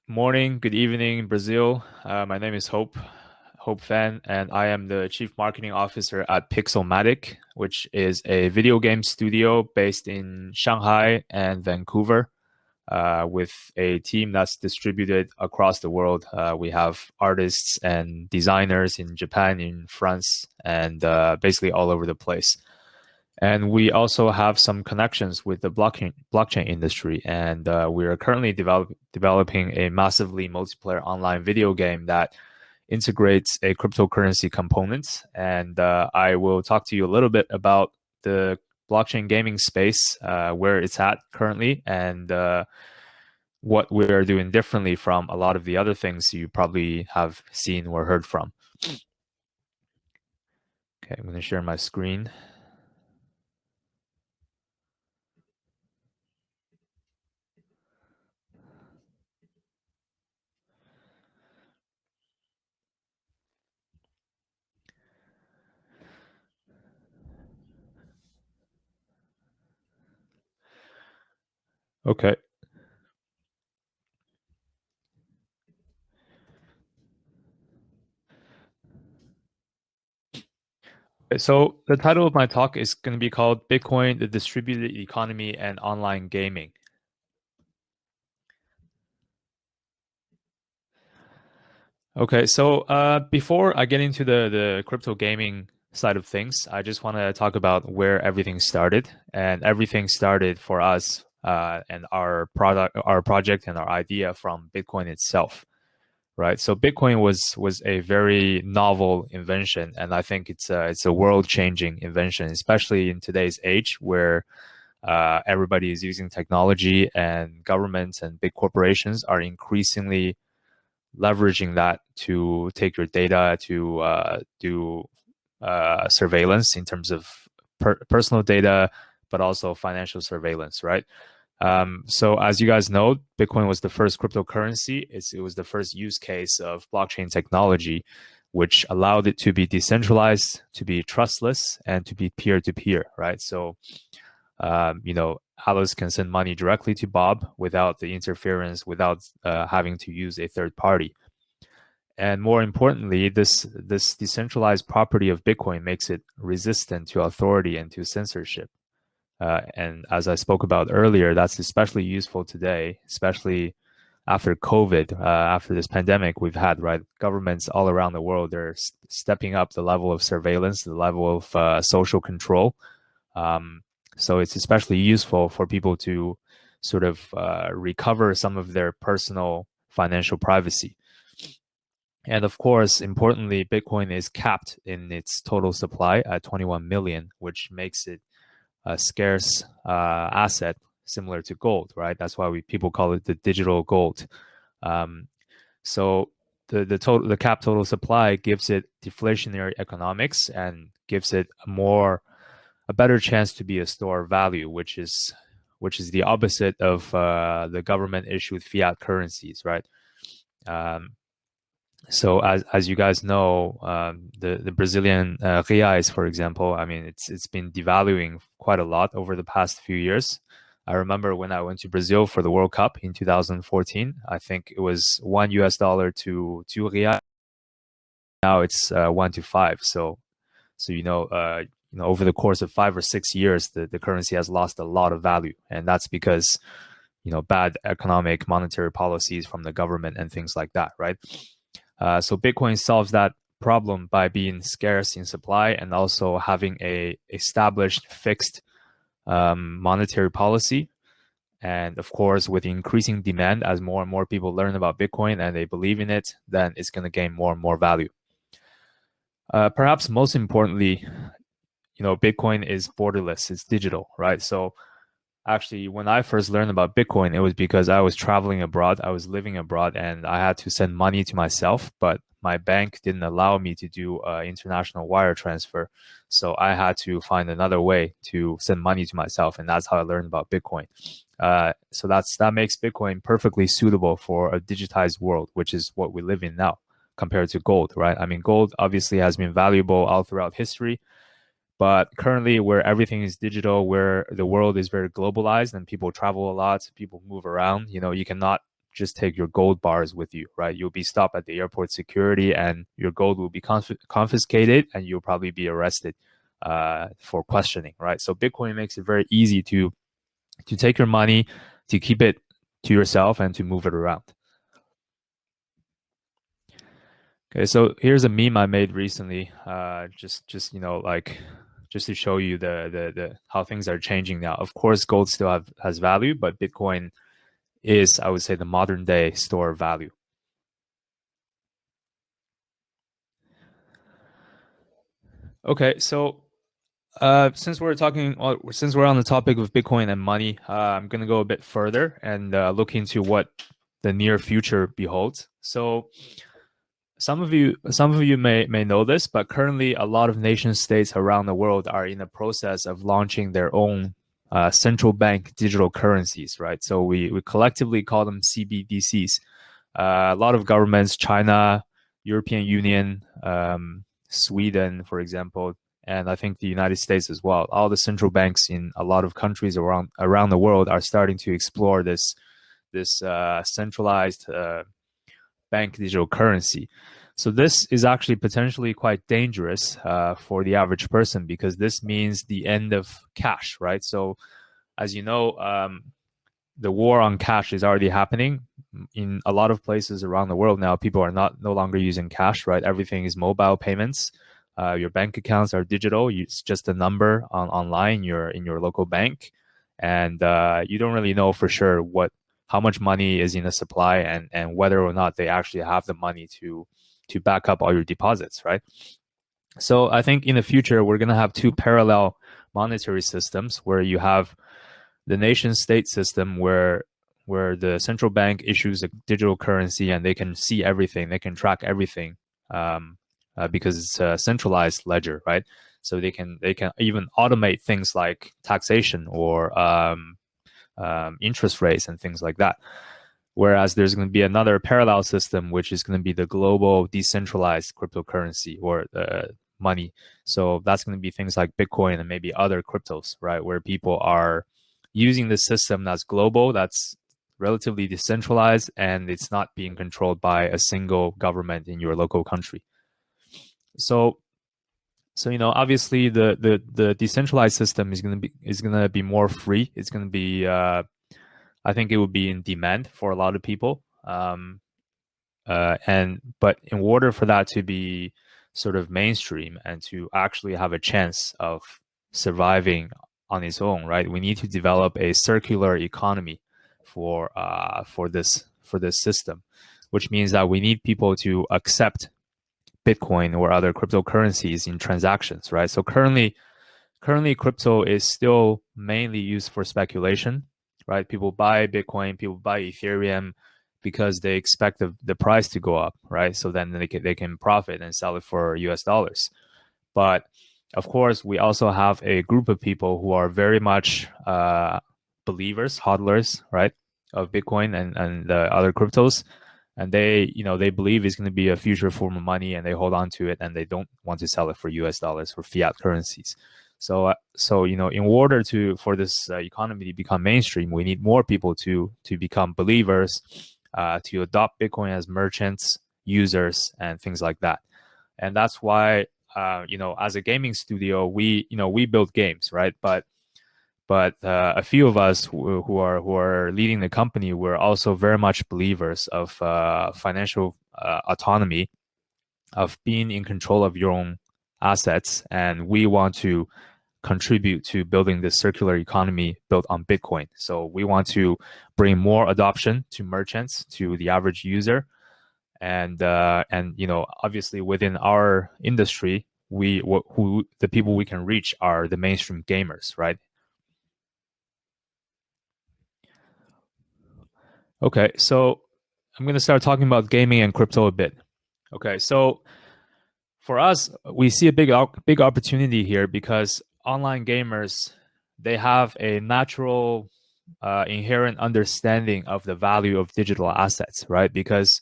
Morning, good evening, Brazil. My name is Hope Fan, and I am the Chief Marketing Officer at Pixelmatic, which is a video game studio based in Shanghai and Vancouver, with a team that's distributed across the world. We have artists and designers in Japan, in France, and basically all over the place. And we also have some connections with the blockchain industry. And we are currently developing a massively multiplayer online video game that integrates a cryptocurrency component. And I will talk to you a little bit about the blockchain gaming space, where it's at currently, and what we're doing differently from a lot of the other things you probably have seen or heard from. Okay, I'm going to share my screen. Okay. So the title of my talk is going to be called Bitcoin, the Distributed Economy and Online Gaming. Okay, so before I get into the crypto gaming side of things, I just want to talk about where everything started. And everything started for us and our project and our idea from Bitcoin itself. Right, so Bitcoin was a very novel invention, and I think it's a world-changing invention, especially in today's age where everybody is using technology and governments and big corporations are increasingly leveraging that to take your data to do surveillance in terms of personal data, but also financial surveillance, right? So as you guys know, Bitcoin was the first cryptocurrency. It was the first use case of blockchain technology, which allowed it to be decentralized, to be trustless, and to be peer-to-peer, right? So, Alice can send money directly to Bob without the interference, without having to use a third party. And more importantly, this decentralized property of Bitcoin makes it resistant to authority and to censorship. And as I spoke about earlier, that's especially useful today, especially after COVID, after this pandemic we've had, right? Governments all around the world, they're stepping up the level of surveillance, the level of social control. So it's especially useful for people to sort of recover some of their personal financial privacy. And of course, importantly, Bitcoin is capped in its total supply at 21 million, which makes it a scarce asset similar to gold, right? That's why people call it the digital gold. So the cap total supply gives it deflationary economics and gives it a better chance to be a store of value, which is the opposite of the government issued fiat currencies, right? So as you guys know, the Brazilian reais, for example, I mean, it's been devaluing quite a lot over the past few years. I remember when I went to Brazil for the World Cup in 2014, I think it was $1 to 2 reais. Now it's 1 to 5. So over the course of 5 or 6 years, the currency has lost a lot of value, and that's because bad economic monetary policies from the government and things like that, right? So Bitcoin solves that problem by being scarce in supply and also having a established fixed monetary policy. And of course, with increasing demand, as more and more people learn about Bitcoin and they believe in it, then it's going to gain more and more value. Perhaps most importantly, Bitcoin is borderless, it's digital, right? So actually, when I first learned about Bitcoin, it was because I was traveling abroad, I was living abroad, and I had to send money to myself, but my bank didn't allow me to do international wire transfer. So I had to find another way to send money to myself, and that's how I learned about Bitcoin. So that makes Bitcoin perfectly suitable for a digitized world, which is what we live in now compared to gold, right? I mean, gold obviously has been valuable all throughout history, but currently where everything is digital, where the world is very globalized and people travel a lot, people move around, you cannot just take your gold bars with you, right? You'll be stopped at the airport security and your gold will be confiscated and you'll probably be arrested for questioning, right? So Bitcoin makes it very easy to take your money, to keep it to yourself and to move it around. Okay, so here's a meme I made recently, just just to show you the how things are changing now. Of course, gold still has value, but Bitcoin is, I would say, the modern day store of value. Okay, so since since we're on the topic of Bitcoin and money, I'm gonna go a bit further and look into what the near future beholds. So some of you may know this, but currently a lot of nation states around the world are in the process of launching their own central bank digital currencies, right? So we collectively call them CBDCs. A lot of governments, China, European Union, Sweden, for example, and I think the United States as well. All the central banks in a lot of countries around the world are starting to explore this centralized bank digital currency. So this is actually potentially quite dangerous for the average person because this means the end of cash, right? So as you know, the war on cash is already happening in a lot of places around the world now. People are no longer using cash, right? Everything is mobile payments. Your bank accounts are digital. It's just a number online. You're in your local bank, and you don't really know for sure how much money is in the supply and whether or not they actually have the money to back up all your deposits, right? So I think in the future we're going to have two parallel monetary systems where you have the nation state system where the central bank issues a digital currency and they can see everything, they can track everything because it's a centralized ledger, right? So they can even automate things like taxation or interest rates and things like that. Whereas there's going to be another parallel system, which is going to be the global decentralized cryptocurrency or money. So that's going to be things like Bitcoin and maybe other cryptos, right? Where people are using the system that's global, that's relatively decentralized, and it's not being controlled by a single government in your local country. So obviously the decentralized system is going to be more free. It's going to be I think it would be in demand for a lot of people. But in order for that to be sort of mainstream and to actually have a chance of surviving on its own, right, we need to develop a circular economy for this system, which means that we need people to accept Bitcoin or other cryptocurrencies in transactions, right? So currently crypto is still mainly used for speculation, right? People buy Bitcoin, people buy Ethereum because they expect the price to go up, right? So then they can profit and sell it for US dollars. But of course, we also have a group of people who are very much believers, hodlers, right, of Bitcoin and the other cryptos. And they believe it's going to be a future form of money and they hold on to it and they don't want to sell it for US dollars or fiat currencies. So in order for this economy to become mainstream, we need more people to become believers, to adopt Bitcoin as merchants, users, and things like that. And that's why, as a gaming studio, we build games, right? But a few of us who are leading the company, we're also very much believers of financial autonomy, of being in control of your own assets, and we want to contribute to building this circular economy built on Bitcoin. So we want to bring more adoption to merchants, to the average user, and obviously within our industry, the people we can reach are the mainstream gamers, right? Okay, so I'm going to start talking about gaming and crypto a bit. Okay, so for us, we see a big opportunity here because online gamers, they have a natural inherent understanding of the value of digital assets, right? Because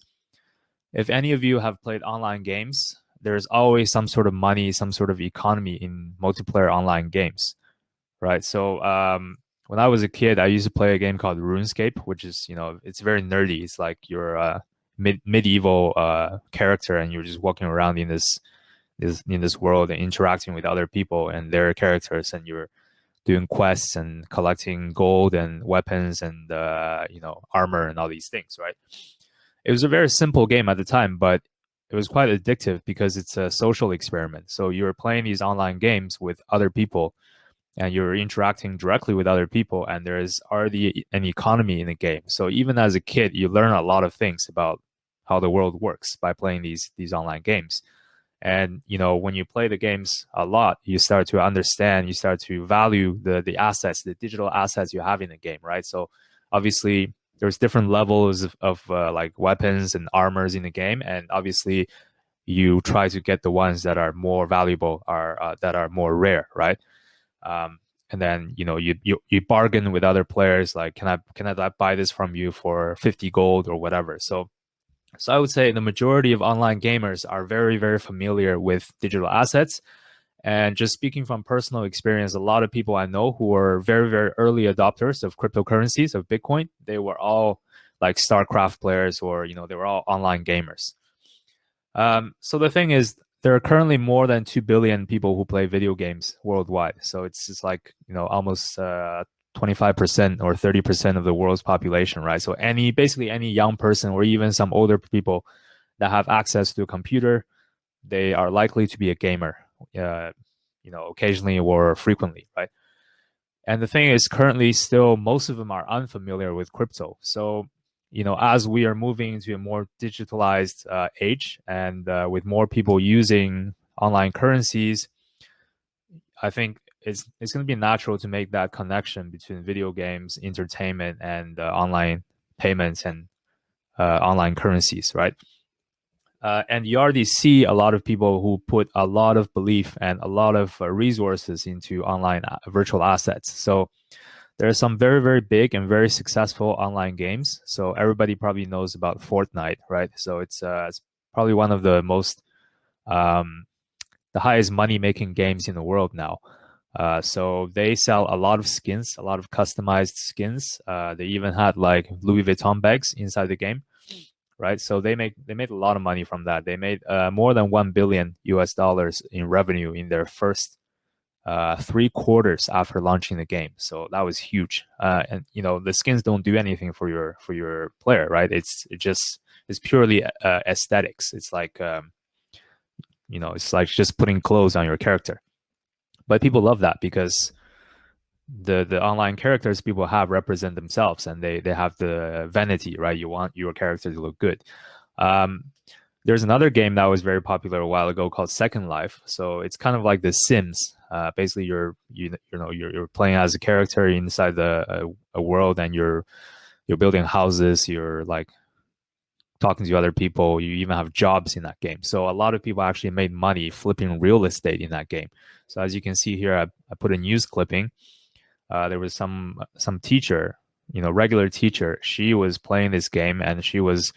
if any of you have played online games, there's always some sort of money, some sort of economy in multiplayer online games, right? So when I was a kid, I used to play a game called RuneScape, which is, it's very nerdy. It's like you're a medieval character, and you're just walking around in this world and interacting with other people and their characters, and you're doing quests and collecting gold and weapons and armor and all these things, right? It was a very simple game at the time, but it was quite addictive because it's a social experiment. So you're playing these online games with other people, and you're interacting directly with other people, and there is already an economy in the game. So even as a kid, you learn a lot of things about how the world works by playing these online games. And when you play the games a lot, you start to understand, you start to value the assets, the digital assets you have in the game, right? So obviously there's different levels of like weapons and armors in the game, and obviously you try to get the ones that are more valuable, are that are more rare, right? And then you bargain with other players, like, can I buy this from you for 50 gold or whatever. So I would say the majority of online gamers are very, very familiar with digital assets. And just speaking from personal experience, a lot of people I know who are very, very early adopters of cryptocurrencies, of Bitcoin, they were all like StarCraft players, or they were all online gamers. So the thing is, there are currently more than 2 billion people who play video games worldwide. So it's just like, almost 25% or 30% of the world's population, right? So basically any young person, or even some older people that have access to a computer, they are likely to be a gamer, occasionally or frequently, right? And the thing is, currently still most of them are unfamiliar with crypto. So as we are moving into a more digitalized age, and with more people using online currencies, I think it's going to be natural to make that connection between video games, entertainment, and online payments and online currencies, right? And you already see a lot of people who put a lot of belief and a lot of resources into online virtual assets. So there are some very, very big and very successful online games. So everybody probably knows about Fortnite, right? So it's probably one of the most the highest money-making games in the world now. So they sell a lot of skins, a lot of customized skins. They even had like Louis Vuitton bags inside the game, right? So they made a lot of money from that. They made more than $1 billion in revenue in their first 3 quarters after launching the game. So that was huge. And the skins don't do anything for your player, right? It's purely aesthetics. It's like it's like just putting clothes on your character. But people love that because the online characters people have represent themselves, and they have the vanity, right? You want your character to look good. There's another game that was very popular a while ago called Second Life. So it's kind of like The Sims. Basically, you're playing as a character inside a world, and you're building houses. You're like talking to other people. You even have jobs in that game. So a lot of people actually made money flipping real estate in that game. So as you can see here, I put a news clipping. There was some teacher, regular teacher. She was playing this game, and she was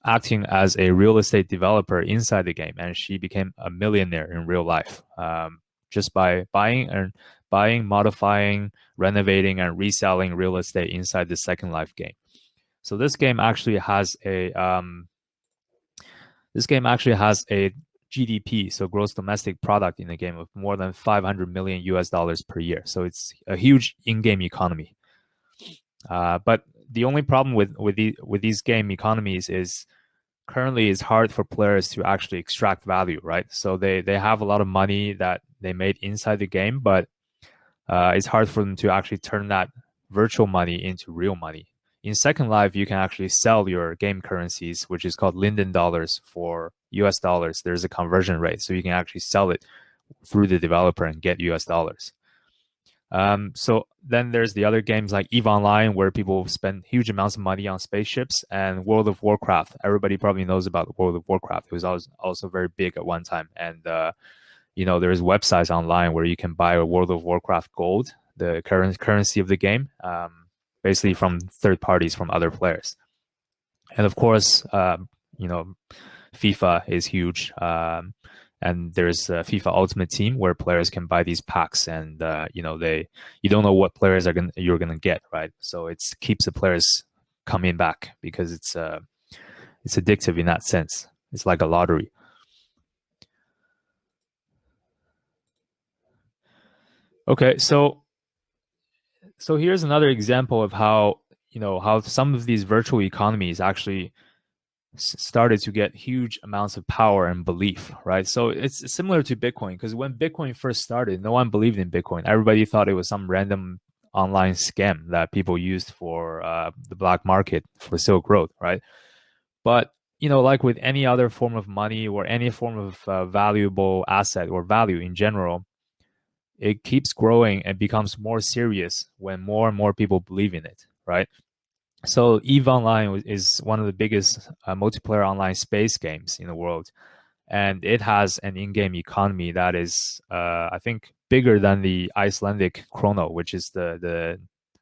acting as a real estate developer inside the game, and she became a millionaire in real life, just by buying, modifying, renovating, and reselling real estate inside the Second Life game. So this game actually has a GDP, so gross domestic product, in the game of more than 500 million US dollars per year. So it's a huge in-game economy. But the only problem with these game economies is currently it's hard for players to actually extract value, right? So they have a lot of money that they made inside the game, but it's hard for them to actually turn that virtual money into real money. In Second Life, you can actually sell your game currencies, which is called Linden dollars, for US dollars. There's a conversion rate, so you can actually sell it through the developer and get US dollars. So then there's the other games like EVE Online, where people spend huge amounts of money on spaceships, and World of Warcraft. Everybody probably knows about World of Warcraft. It was also very big at one time. And, there's websites online where you can buy a World of Warcraft gold, the currency of the game. basically from third parties, from other players. And of course, FIFA is huge. And there's a FIFA Ultimate Team where players can buy these packs, and you don't know what players you're gonna get, right? So it keeps the players coming back because it's addictive in that sense. It's like a lottery. Okay, so here's another example of how some of these virtual economies actually started to get huge amounts of power and belief, right? So it's similar to Bitcoin, because when Bitcoin first started, no one believed in Bitcoin. Everybody thought it was some random online scam that people used for the black market for Silk Road, right? But like with any other form of money or any form of valuable asset or value in general, it keeps growing and becomes more serious when more and more people believe in it, right? So EVE Online is one of the biggest multiplayer online space games in the world, and it has an in-game economy that is, I think, bigger than the Icelandic krono, which is the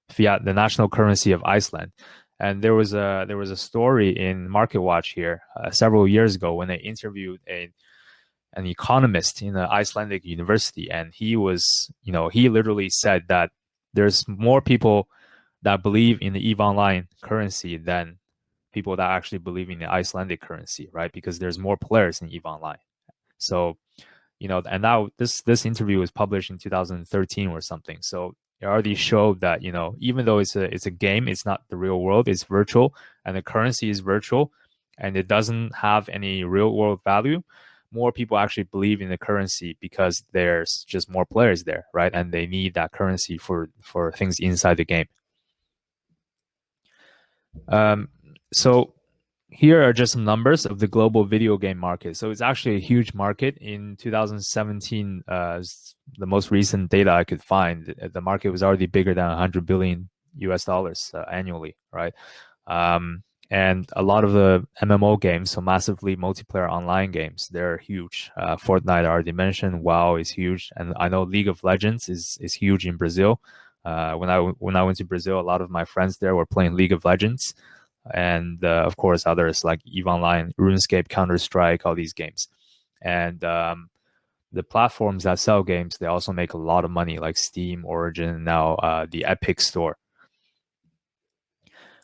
fiat, the national currency of Iceland. And there was a story in MarketWatch here several years ago when they interviewed an economist in an Icelandic university, and he literally said that there's more people that believe in the EVE Online currency than people that actually believe in the Icelandic currency, right? Because there's more players in EVE Online. So, and now this interview was published in 2013 or something. So it already showed that, even though it's a game, it's not the real world, it's virtual, and the currency is virtual, and it doesn't have any real world value. More people actually believe in the currency because there's just more players there, right? And they need that currency for things inside the game. So here are just some numbers of the global video game market. So it's actually a huge market. In 2017, the most recent data I could find, the market was already bigger than 100 billion US dollars annually, right? And a lot of the MMO games, so massively multiplayer online games, they're huge. Fortnite, I already mentioned. WoW is huge, and I know League of Legends is huge in Brazil. When I went to Brazil, a lot of my friends there were playing League of Legends, and of course others like EVE Online, RuneScape, Counter Strike, all these games. And the platforms that sell games, they also make a lot of money, like Steam, Origin, now the Epic Store.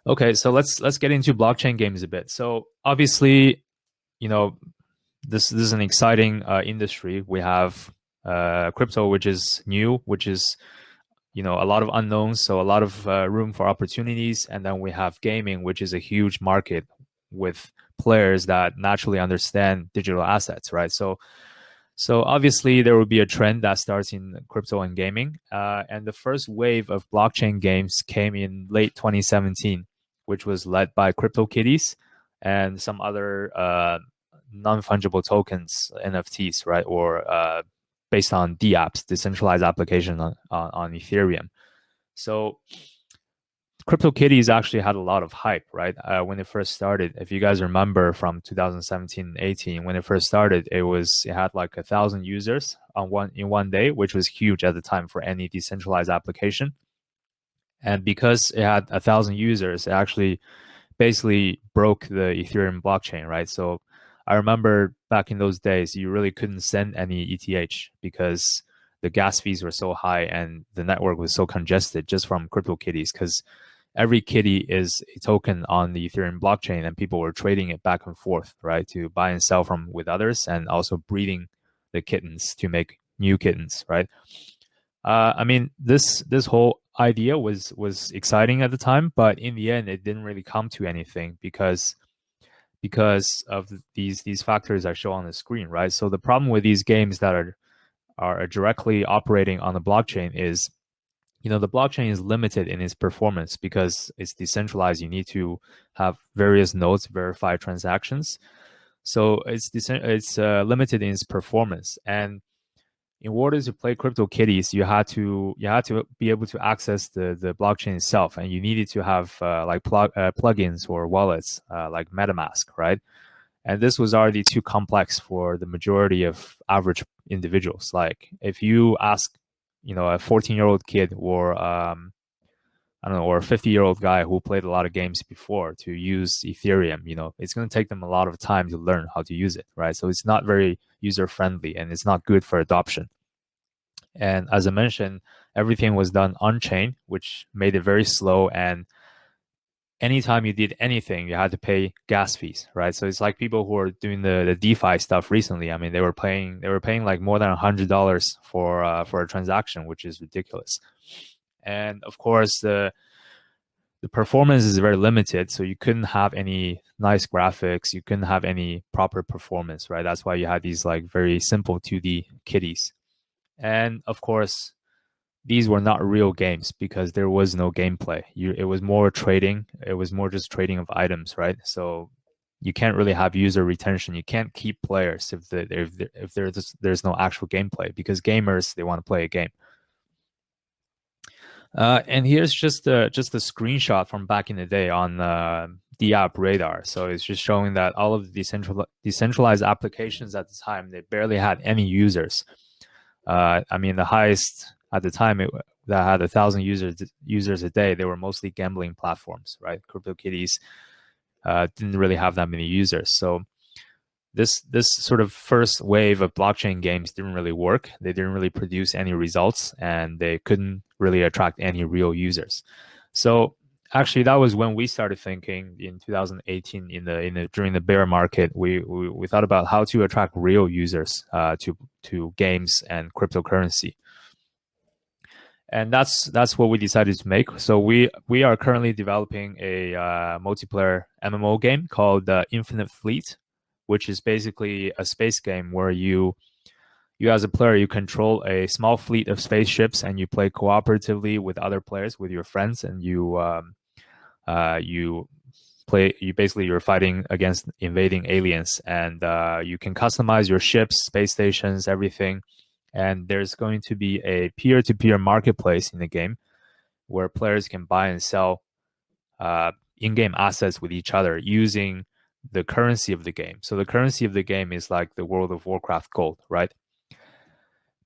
Okay, so let's get into blockchain games a bit. So obviously, this is an exciting industry. We have crypto, which is new, which is a lot of unknowns, so a lot of room for opportunities. And then we have gaming, which is a huge market with players that naturally understand digital assets, right? So obviously there will be a trend that starts in crypto and gaming. And the first wave of blockchain games came in late 2017, which was led by CryptoKitties and some other non-fungible tokens, NFTs, right? Or based on dApps, decentralized application on Ethereum. So CryptoKitties actually had a lot of hype, right? When it first started, if you guys remember from 2017 and 18, when it first started, it had like 1,000 users in one day, which was huge at the time for any decentralized application. And because it had 1,000 users, it actually basically broke the Ethereum blockchain, right? So I remember back in those days, you really couldn't send any ETH because the gas fees were so high and the network was so congested just from CryptoKitties, because every kitty is a token on the Ethereum blockchain, and people were trading it back and forth, right, to buy and sell from with others, and also breeding the kittens to make new kittens, right? I mean, this whole idea was exciting at the time, but in the end, it didn't really come to anything because of these factors I show on the screen, right? So the problem with these games that are directly operating on the blockchain is, the blockchain is limited in its performance because it's decentralized. You need to have various nodes verify transactions, so it's limited in its performance. And in order to play CryptoKitties, you had to be able to access the blockchain itself, and you needed to have like plugins or wallets like MetaMask, right? And this was already too complex for the majority of average individuals. Like if you ask, a 14-year-old kid or I don't know, or a 50-year-old guy who played a lot of games before to use Ethereum, it's going to take them a lot of time to learn how to use it, right? So it's not very user friendly and it's not good for adoption. And as I mentioned, everything was done on chain, which made it very slow. And anytime you did anything, you had to pay gas fees, right? So it's like people who are doing the DeFi stuff recently. I mean, they were paying like more than $100 for a transaction, which is ridiculous. And of course, the performance is very limited, so you couldn't have any nice graphics, you couldn't have any proper performance, right? That's why you had these like very simple 2D kitties. And of course, these were not real games because there was no gameplay. It was more trading. It was more just trading of items, right? So you can't really have user retention. You can't keep players if there's no actual gameplay, because gamers, they want to play a game. And here's just a screenshot from back in the day on the app Radar. So it's just showing that all of the decentralized applications at the time, they barely had any users. I mean, the highest at the time that had 1,000 users a day, they were mostly gambling platforms, right? CryptoKitties didn't really have that many users. So this sort of first wave of blockchain games didn't really work. They didn't really produce any results, and they couldn't really attract any real users. So actually, that was when we started thinking in 2018 during the bear market. We thought about how to attract real users to games and cryptocurrency. And that's what we decided to make. So we are currently developing a multiplayer MMO game called Infinite Fleet, which is basically a space game where you as a player, you control a small fleet of spaceships and you play cooperatively with other players, with your friends, and you're fighting against invading aliens, and you can customize your ships, space stations, everything. And there's going to be a peer-to-peer marketplace in the game where players can buy and sell in-game assets with each other using the currency of the game. So the currency of the game is like the World of Warcraft gold, right?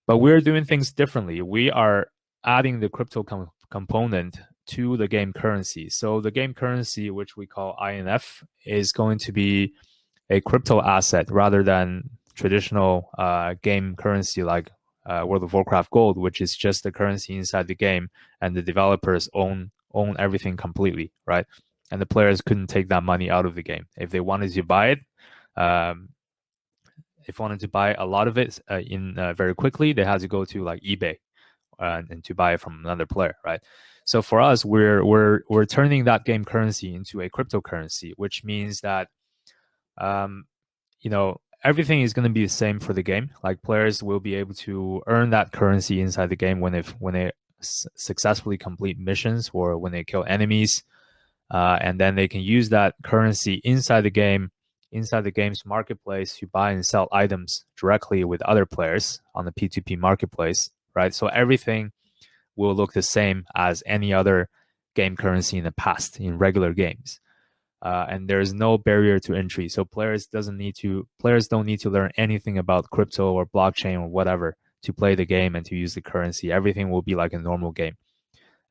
But we're doing things differently. We are adding the crypto component to the game currency. So the game currency, which we call INF, is going to be a crypto asset rather than traditional game currency like World of Warcraft Gold, which is just the currency inside the game, and the developers own everything completely, right? And the players couldn't take that money out of the game. If they wanted to buy it, if wanted to buy a lot of it very quickly, they had to go to like eBay and to buy it from another player, right? So for us, we're turning that game currency into a cryptocurrency, which means that everything is going to be the same for the game. Like players will be able to earn that currency inside the game when they successfully complete missions or when they kill enemies, and then they can use that currency inside the game's marketplace to buy and sell items directly with other players on the P2P marketplace, right? So everything will look the same as any other game currency in the past in regular games. And there's no barrier to entry. So players don't need to learn anything about crypto or blockchain or whatever to play the game and to use the currency. Everything will be like a normal game.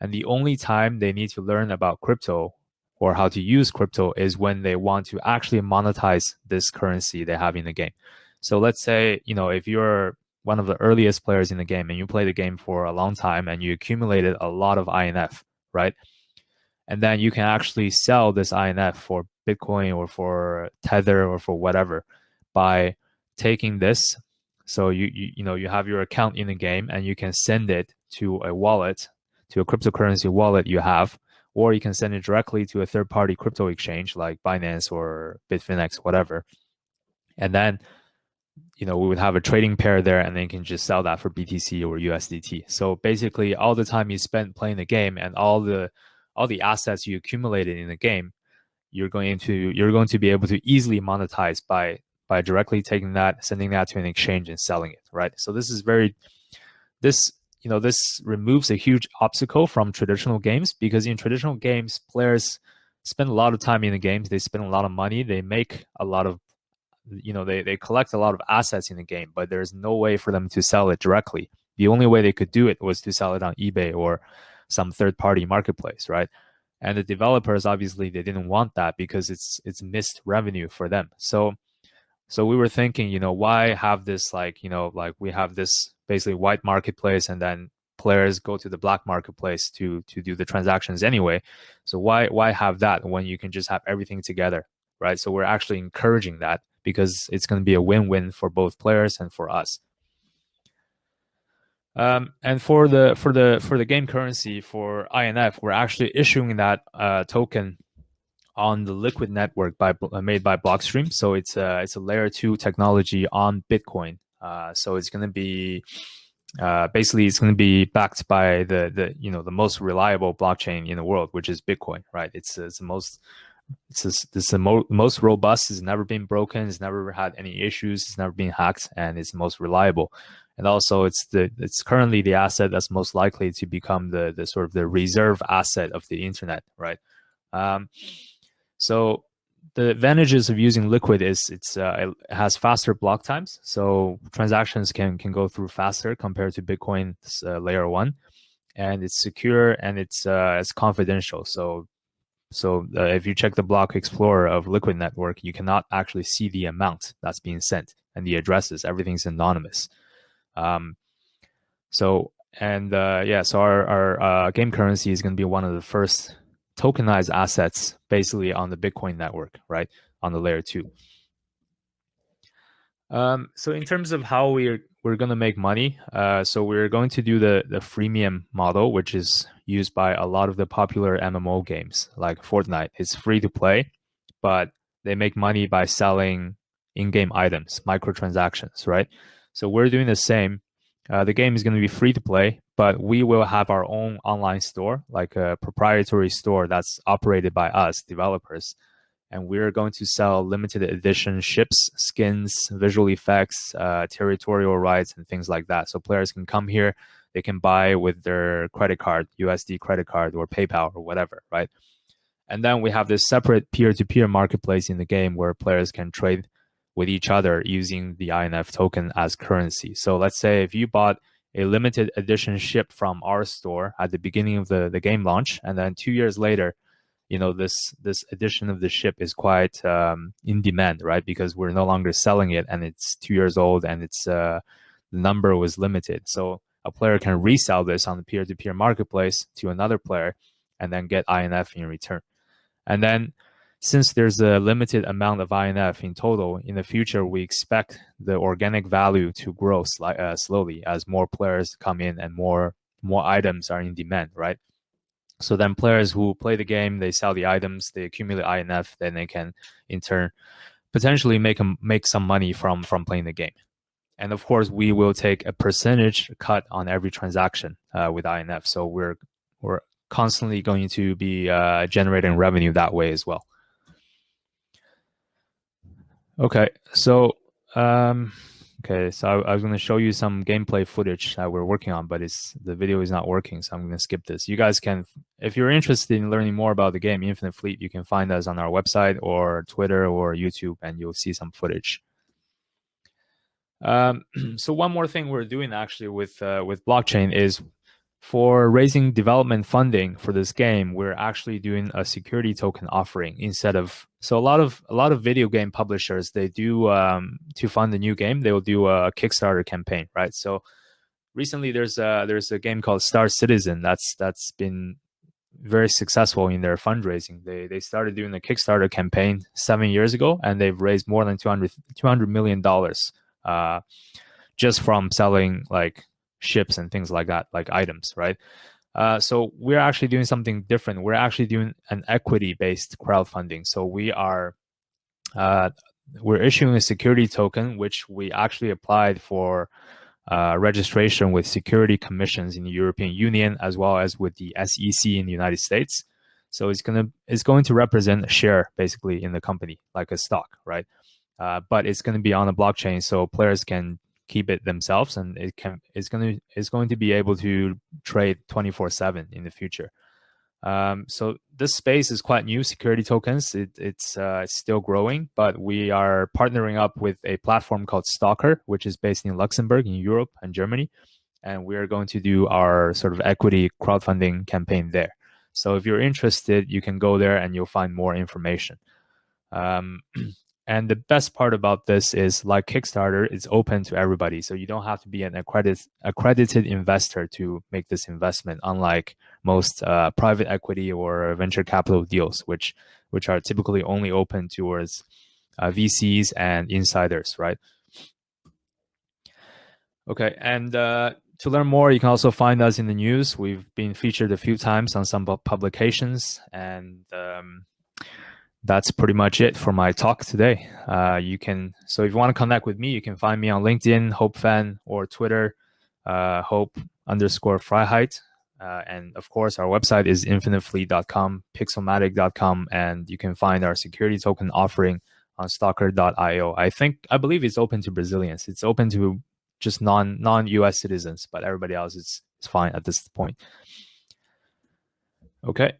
And the only time they need to learn about crypto or how to use crypto is when they want to actually monetize this currency they have in the game. So let's say, if you're one of the earliest players in the game and you play the game for a long time and you accumulated a lot of INF, right? And then you can actually sell this INF for Bitcoin or for Tether or for whatever by taking this. So you have your account in the game and you can send it to a wallet, to a cryptocurrency wallet you have, or you can send it directly to a third-party crypto exchange like Binance or Bitfinex, whatever. And then we would have a trading pair there, and then you can just sell that for BTC or USDT. So basically, all the time you spent playing the game and all the assets you accumulated in the game, you're going to be able to easily monetize by directly taking that, sending that to an exchange and selling it, right? So this removes a huge obstacle from traditional games, because in traditional games, players spend a lot of time in the games, they spend a lot of money, they make a lot of they collect a lot of assets in the game, but there's no way for them to sell it directly. The only way they could do it was to sell it on eBay or some third-party marketplace, right? And the developers, obviously, they didn't want that because it's missed revenue for them. So we were thinking, why have this, like we have this basically white marketplace, and then players go to the black marketplace to do the transactions anyway. So why have that when you can just have everything together, right? So we're actually encouraging that because it's going to be a win-win for both players and for us. And for the game currency for INF, we're actually issuing that token on the Liquid network made by Blockstream. So it's a layer 2 technology on Bitcoin. So it's going to be basically it's going to be backed by the most reliable blockchain in the world, which is Bitcoin, right? It's the most robust. It's never been broken. It's never had any issues. It's never been hacked, and it's most reliable. And also, it's currently the asset that's most likely to become the sort of the reserve asset of the internet, right? So the advantages of using Liquid is it has faster block times, so transactions can go through faster compared to Bitcoin's layer 1, and it's secure and it's confidential. So if you check the block explorer of Liquid network, you cannot actually see the amount that's being sent and the addresses. Everything's anonymous. So our game currency is going to be one of the first tokenized assets basically on the Bitcoin network, right, on the layer 2. So in terms of how we're going to make money, so we're going to do the freemium model, which is used by a lot of the popular MMO games like Fortnite. It's free to play, but they make money by selling in-game items, microtransactions, right? So we're doing the same. The game is going to be free to play, but we will have our own online store, like a proprietary store that's operated by us, developers. And we're going to sell limited edition ships, skins, visual effects, territorial rights, and things like that. So players can come here, they can buy with their credit card, USD credit card, or PayPal, or whatever, right? And then we have this separate peer-to-peer marketplace in the game where players can trade with each other using the INF token as currency. So let's say if you bought a limited edition ship from our store at the beginning of the game launch, and then 2 years later, this edition of the ship is quite in demand, right? Because we're no longer selling it, and it's 2 years old, and it's the number was limited. So a player can resell this on the peer-to-peer marketplace to another player, and then get INF in return. And then, since there's a limited amount of INF in total, in the future, we expect the organic value to grow slowly as more players come in and more items are in demand, right? So then players who play the game, they sell the items, they accumulate INF, then they can, in turn, potentially make some money from playing the game. And of course, we will take a percentage cut on every transaction with INF. So we're constantly going to be generating revenue that way as well. Okay, so I was going to show you some gameplay footage that we're working on, but the video is not working, so I'm going to skip this. You guys can, if you're interested in learning more about the game Infinite Fleet, you can find us on our website or Twitter or YouTube, and you'll see some footage. So one more thing we're doing actually with blockchain is, for raising development funding for this game, we're actually doing a security token offering instead of. So a lot of video game publishers, they do to fund a new game, they will do a Kickstarter campaign, right? So recently there's a game called Star Citizen that's been very successful in their fundraising. They started doing a Kickstarter campaign 7 years ago, and they've raised more than $200 million just from selling like ships and things like that, like items, right? So we're actually doing something different. We're actually doing an equity-based crowdfunding. So we're issuing a security token, which we actually applied for registration with security commissions in the European Union, as well as with the SEC in the United States. So it's going to represent a share basically in the company, like a stock, right? But it's going to be on a blockchain, so players can keep it themselves, and it's going to be able to trade 24/7 in the future. So this space is quite new, security tokens. It's still growing, but we are partnering up with a platform called Stalker, which is based in Luxembourg in Europe and Germany. and we are going to do our sort of equity crowdfunding campaign there. So if you're interested, you can go there and you'll find more information. And the best part about this is, like Kickstarter, it's open to everybody. So you don't have to be an accredited investor to make this investment, unlike most private equity or venture capital deals, which are typically only open towards VCs and insiders, right? Okay, and to learn more, you can also find us in the news. We've been featured a few times on some publications, and that's pretty much it for my talk today. So if you want to connect with me, you can find me on LinkedIn, HopeFan, or Twitter, Hope_Freiheit. And of course, our website is infinitefleet.com, pixelmatic.com, and you can find our security token offering on stalker.io. I believe it's open to Brazilians. It's open to just non-US citizens, but everybody else is fine at this point. Okay.